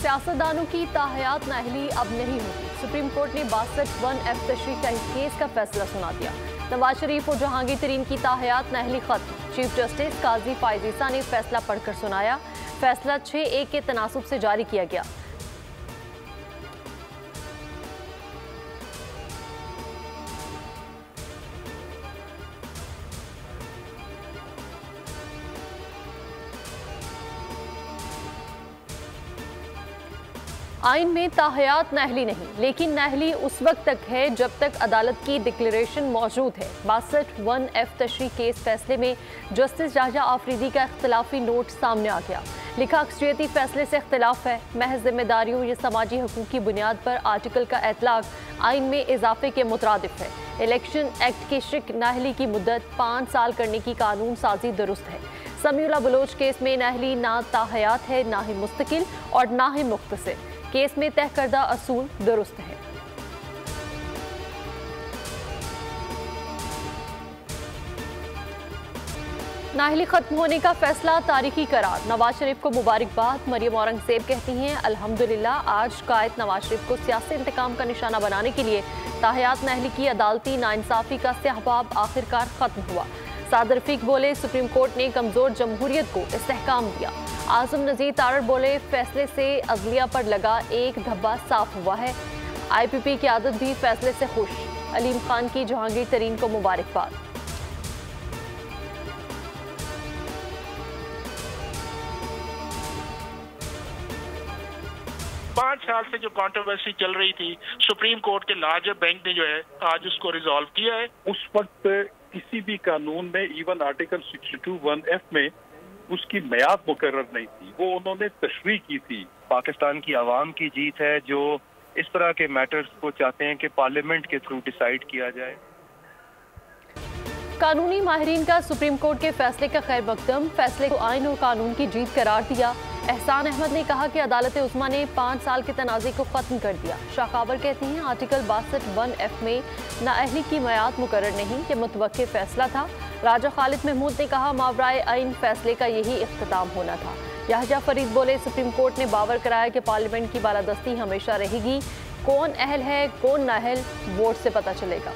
सियासतदानों की ताहयात नाअहली अब नहीं होगी। सुप्रीम कोर्ट ने 62(1)F तशरीह का केस का फैसला सुना दिया। नवाज शरीफ और जहांगीर तरीन की ताहयात नाअहली खत्म। चीफ जस्टिस काजी फायजीसा ने फैसला पढ़कर सुनाया। फैसला 6-1 के तनासुब से जारी किया गया। आइन में ताहयात नाअहली नहीं, लेकिन नाअहली उस वक्त तक है जब तक अदालत की डिक्लेरेशन मौजूद है। 62(1)F तशरीह केस फैसले में जस्टिस राजा आफरीदी का इख्तलाफी नोट सामने आ गया। लिखा, अक्सरियती फैसले से इख्तलाफ है। महज जिम्मेदारियों या समाजी हकूक की बुनियाद पर आर्टिकल का इतलाक आइन में इजाफे के मुतरादिफ है। इलेक्शन एक्ट के शिक नाअहली की मुद्दत 5 साल करने की कानून साजी दुरुस्त है। समीउल्लाह बलोच केस में नाअहली ना ताहयात है, ना ही मुस्तकिल और ना ही मुख्तसर। केस में तय करदा असूल दुरुस्त है। नाअहली खत्म होने का फैसला तारीखी करार। नवाज शरीफ को मुबारकबाद। मरियम औरंगजेब कहती हैं, अल्हम्दुलिल्लाह, आज कायद नवाज शरीफ को सियासी इंतकाम का निशाना बनाने के लिए ताहयात नाअहली की अदालती नाइंसाफी का सहबाब आखिरकार खत्म हुआ। सादर रफीक बोले, सुप्रीम कोर्ट ने कमजोर जमहूरियत को इस्तेहकाम दिया। आजम नजीर तारड़ बोले, फैसले से अदलिया पर लगा एक धब्बा साफ हुआ है। IPP की आदत भी फैसले से खुश। अलीम खान की जहांगीर तरीन को मुबारकबाद। पांच साल से जो कंट्रोवर्सी चल रही थी, सुप्रीम कोर्ट के लार्जर बेंच ने जो है आज उसको रिजॉल्व किया है। उस वक्त किसी भी कानून में, इवन आर्टिकल 62(1)F में उसकी मियाद मुकर्रर नहीं थी, वो उन्होंने तशरीह की थी। पाकिस्तान की आवाम की जीत है जो इस तरह के मैटर्स को चाहते हैं कि पार्लियामेंट के थ्रू डिसाइड किया जाए। कानूनी माहिरीन का सुप्रीम कोर्ट के फैसले का खैर मकदम। फैसले को आइन और कानून की जीत करार दिया। एहसान अहमद ने कहा कि अदालत उस्मा ने 5 साल के तनाज़े को खत्म कर दिया। शाहकाबर कहती हैं, आर्टिकल 62(1)F में नाअहली की मियाद मुकर्रर नहीं, ये मुतवक्के फैसला था। राजा खालिद महमूद ने कहा, मावराए आइन फैसले का यही इख्तिताम होना था। याहया फरीद बोले, सुप्रीम कोर्ट ने बावर कराया कि पार्लियामेंट की बालादस्ती हमेशा रहेगी। कौन अहल है कौन नाअहल, वोट से पता चलेगा।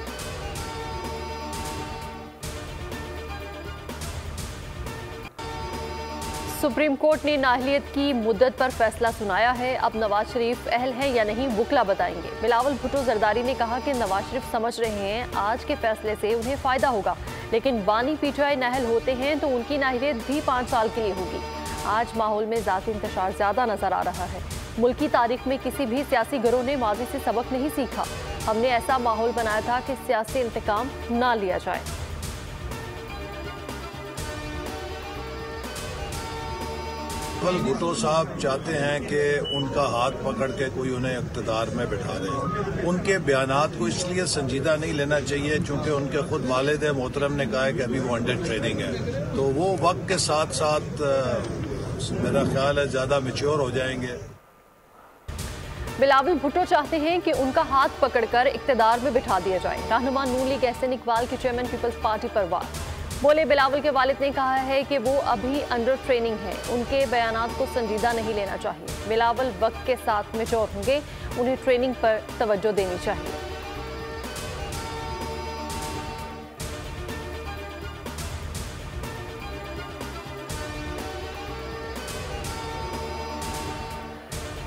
सुप्रीम कोर्ट ने नाअहलियत की मुद्दत पर फैसला सुनाया है। अब नवाज शरीफ अहल है या नहीं, वकला बताएंगे। बिलावल भुट्टो जरदारी ने कहा कि नवाज शरीफ समझ रहे हैं आज के फैसले से उन्हें फायदा होगा, लेकिन बानी PTI नाअहल होते हैं तो उनकी नाअहलियत भी 5 साल के लिए होगी। आज माहौल में ज़ाती इंतशार ज़्यादा नजर आ रहा है। मुल्की तारीख में किसी भी सियासी गिरोह ने माजी से सबक नहीं सीखा। हमने ऐसा माहौल बनाया था कि सियासी इंतकाम ना लिया जाए। भुट्टो साहब चाहते हैं कि उनका हाथ पकड़ के कोई उन्हें इक़्तिदार में बिठा दे। उनके बयानात को इसलिए संजीदा नहीं लेना चाहिए क्योंकि उनके खुद वालिद मोहतरम ने कहा है कि अभी वो अंडर ट्रेनिंग है, तो वो वक्त के साथ साथ मेरा ख्याल है ज्यादा मैच्योर हो जाएंगे। बिलावल भुट्टो चाहते हैं कि उनका हाथ पकड़कर इक़्तिदार में बिठा दिया जाए। रहनुमा नून लीग एहसन इकबाल के चेयरमैन पीपल्स पार्टी पर वार बोले, बिलावल के वालिद ने कहा है कि वो अभी अंडर ट्रेनिंग है, उनके बयानात को संजीदा नहीं लेना चाहिए। बिलावल वक्त के साथ मैच्योर होंगे, उन्हें ट्रेनिंग पर तवज्जो देनी चाहिए।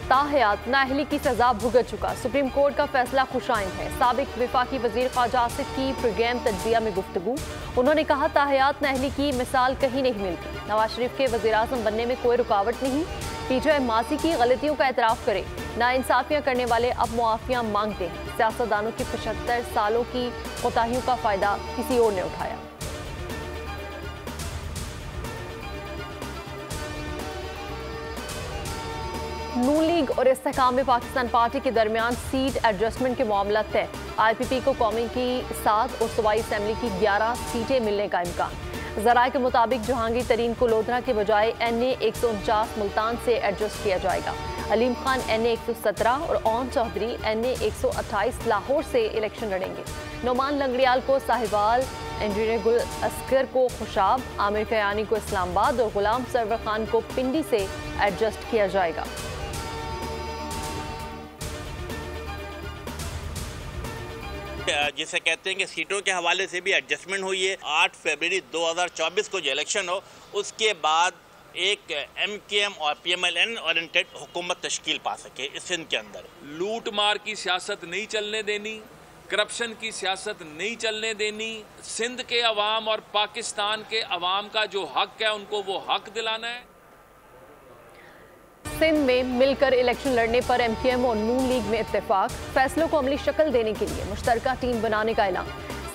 ताहयात नाअहली की सजा भुगत चुका। सुप्रीम कोर्ट का फैसला खुशाइन है। साबिक विफाकी वजीर ख्वाजा आसिफ की प्रोग्राम तज्जिया में गुफ्तगू। उन्होंने कहा, ताहयात नाअहली की मिसाल कहीं नहीं मिलती। नवाज शरीफ के वज़ीर आज़म बनने में कोई रुकावट नहीं। PTI माजी की गलतियों का एतराफ़ करे। नाइंसाफियाँ करने वाले अब मुआफ़ियाँ मांगते हैं। सियासतदानों की 75 सालों की कोताहियों का फ़ायदा किसी और ने उठाया। नून लीग और इस्तेहकाम पाकिस्तान पार्टी के दरमियान सीट एडजस्टमेंट के मामला तय। IPP को कौमी की 7 और सूबाई असम्बली की 11 सीटें मिलने का इम्कान। ज़राए के मुताबिक जहांगीर तरीन को लोधरा के बजाय NA 149 मुल्तान से एडजस्ट किया जाएगा। अलीम खान NA 117 और ओन चौधरी NA 128 लाहौर से इलेक्शन लड़ेंगे। नोमान लंगड़ियाल को साहिवाल, इंजीनियर गुल अस्कर को खुशाब, आमिर कयानी को इस्लामाबाद और गुलाम सरवर खान को पिंडी से एडजस्ट किया जाएगा। जिसे कहते हैं कि सीटों के हवाले से भी एडजस्टमेंट हुई है। 8 फरवरी 2024 को जो इलेक्शन हो उसके बाद एक MKM और PMLN ओरिएंटेड हुकूमत तश्कील पा सके इस सिंध के अंदर। लूट मार की सियासत नहीं चलने देनी, करप्शन की सियासत नहीं चलने देनी, सिंध के अवाम और पाकिस्तान के अवाम का जो हक है उनको वो हक दिलाना है। सिंध में मिलकर इलेक्शन लड़ने पर MKM और नून लीग में इत्तेफाक, फैसलों को अमली शक्ल देने के लिए मुश्तरका टीम बनाने का ऐलान।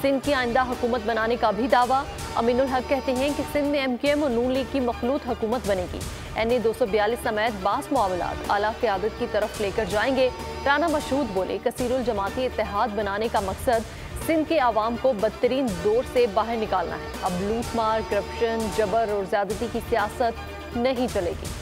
सिंध की आइंदा हुकूमत बनाने का भी दावा। अमीनुल हक कहते हैं कि सिंध में MKM और नून लीग की मखलूत हुकूमत बनेगी। NA 242 समेत बास मामलात आला क़यादत की तरफ लेकर जाएंगे। राना मशहूद बोले, कसीरुल जमाती इत्तेहाद बनाने का मकसद सिंध के आवाम को बदतरीन दौर से बाहर निकालना है। अब लूट मार, करप्शन, जबर और ज्यादती की सियासत नहीं चलेगी।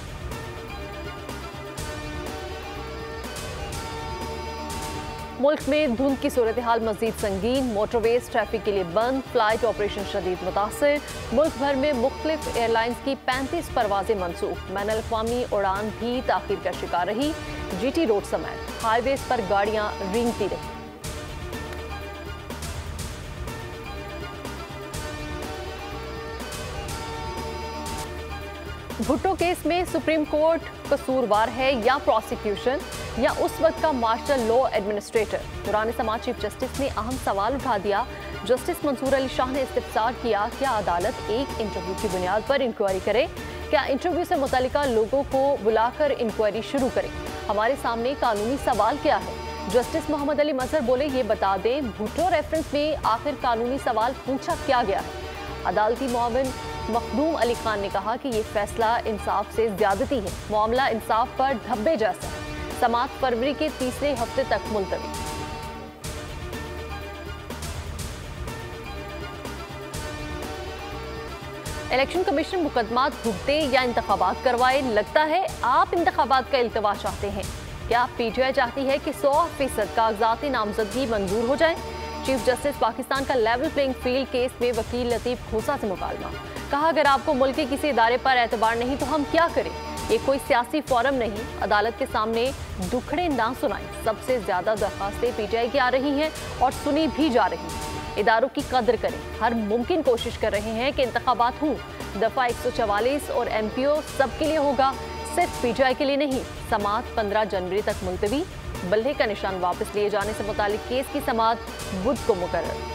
मुल्क में धुंध की सूरत हाल मजीद संगीन, मोटरवेज ट्रैफिक के लिए बंद, फ्लाइट ऑपरेशन शदीद मुतासर। मुल्क भर में मुख्तलिफ एयरलाइंस की 35 परवाजें मनसूख, बैनुल अक़वामी उड़ान भी ताख़ीर का शिकार रही। GT रोड समेत हाईवेज पर गाड़ियां रेंगती रही। भुट्टो केस में सुप्रीम कोर्ट कसूरवार है या प्रोसिक्यूशन या उस वक्त का मार्शल लॉ एडमिनिस्ट्रेटर। पुराने समाज चीफ जस्टिस ने अहम सवाल उठा दिया। जस्टिस मंसूर अली शाह ने इस्तिफसार किया, क्या अदालत एक इंटरव्यू की बुनियाद पर इंक्वायरी करे? क्या इंटरव्यू से मुतालिका लोगों को बुलाकर इंक्वायरी शुरू करे? हमारे सामने कानूनी सवाल क्या है? जस्टिस मोहम्मद अली मजहर बोले, ये बता दें भुट्टो रेफरेंस में आखिर कानूनी सवाल पूछा क्या गया है? अदालती मुआविन मखदूम अली खान ने कहा कि ये फैसला इंसाफ से ज्यादती है, मामला इंसाफ पर धब्बे जैसा है। समाअत फरवरी के तीसरे हफ्ते तक मुलतवी। इलेक्शन कमीशन मुकदमात भुगते या इंतखाबात करवाए? लगता है आप इंतखाबात का इल्तवा चाहते हैं। क्या PTI चाहती है कि 100% कागजाती नामजदगी मंजूर हो जाए? चीफ जस्टिस पाकिस्तान का लेवल प्लेइंग फील्ड केस में वकील लतीफ खोसा से मुकालमा। कहा, अगर आपको मुल्क के किसी इदारे पर एतबार नहीं तो हम क्या करें? ये कोई सियासी फोरम नहीं, अदालत के सामने दुखड़े ना सुनाएं। सबसे ज्यादा दरखास्तें PTI की आ रही हैं और सुनी भी जा रही हैं। इदारों की कदर करें, हर मुमकिन कोशिश कर रहे हैं कि इंतखाबात हों। दफा 144 और MPO सबके लिए होगा, सिर्फ PTI के लिए नहीं। समाअत 15 जनवरी तक मुलतवी। बल्ले का निशान वापस लिए जाने से मुतालिक केस की समाअत बुध को मुकर्रर।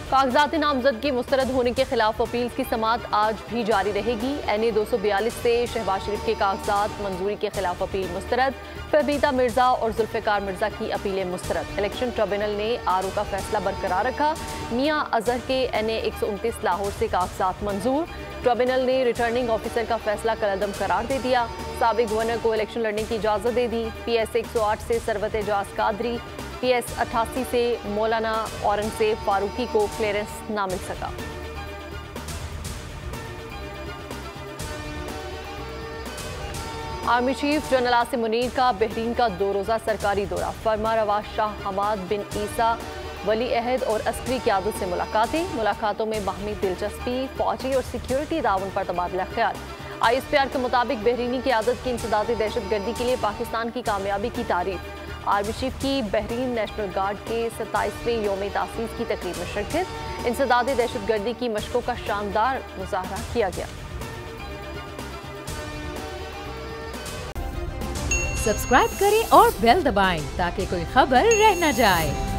कागजाती नामजदगी मुस्तरद होने के खिलाफ अपील की समाअत आज भी जारी रहेगी। NA 242 से शहबाज शरीफ के कागजात मंजूरी के खिलाफ अपील मुस्तरद। फबीता मिर्जा और जुल्फिकार मिर्जा की अपीलें मुस्तरद। इलेक्शन ट्रिब्यूनल ने RO का फैसला बरकरार रखा। मियां अजहर के NA 129 लाहौर से कागजात मंजूर। ट्रिब्यूनल ने रिटर्निंग ऑफिसर का फैसला कलअदम करार दे दिया। साबिक गवर्नर को इलेक्शन लड़ने की इजाजत दे दी। PS 108 से सरवत एजाज कादरी, PS 88 से मौलाना औरंगजेब फारूकी को क्लियरेंस ना मिल सका। Army chief general Asim Munir का बहरीन का 2 रोज़ा सरकारी दौरा। फरमारवा शाह हमाद बिन ईसा वली अहद और अस्करी क़यादत से मुलाकातों में बाहमी दिलचस्पी, फौजी और सिक्योरिटी ताउन पर तबादला ख्याल। ISPR के मुताबिक बहरीनी क़यादत की इंसदादी दहशतगर्दी के लिए पाकिस्तान की कामयाबी की तारीफ। आर्मी चीफ की बहरीन नेशनल गार्ड के 27वें यौम तासीस की तकरीब में शिरकत। इंसदादी दहशतगर्दी की मशकों का शानदार मुजाहरा किया गया। सब्सक्राइब करें और बेल दबाएं ताकि कोई खबर रह न जाए।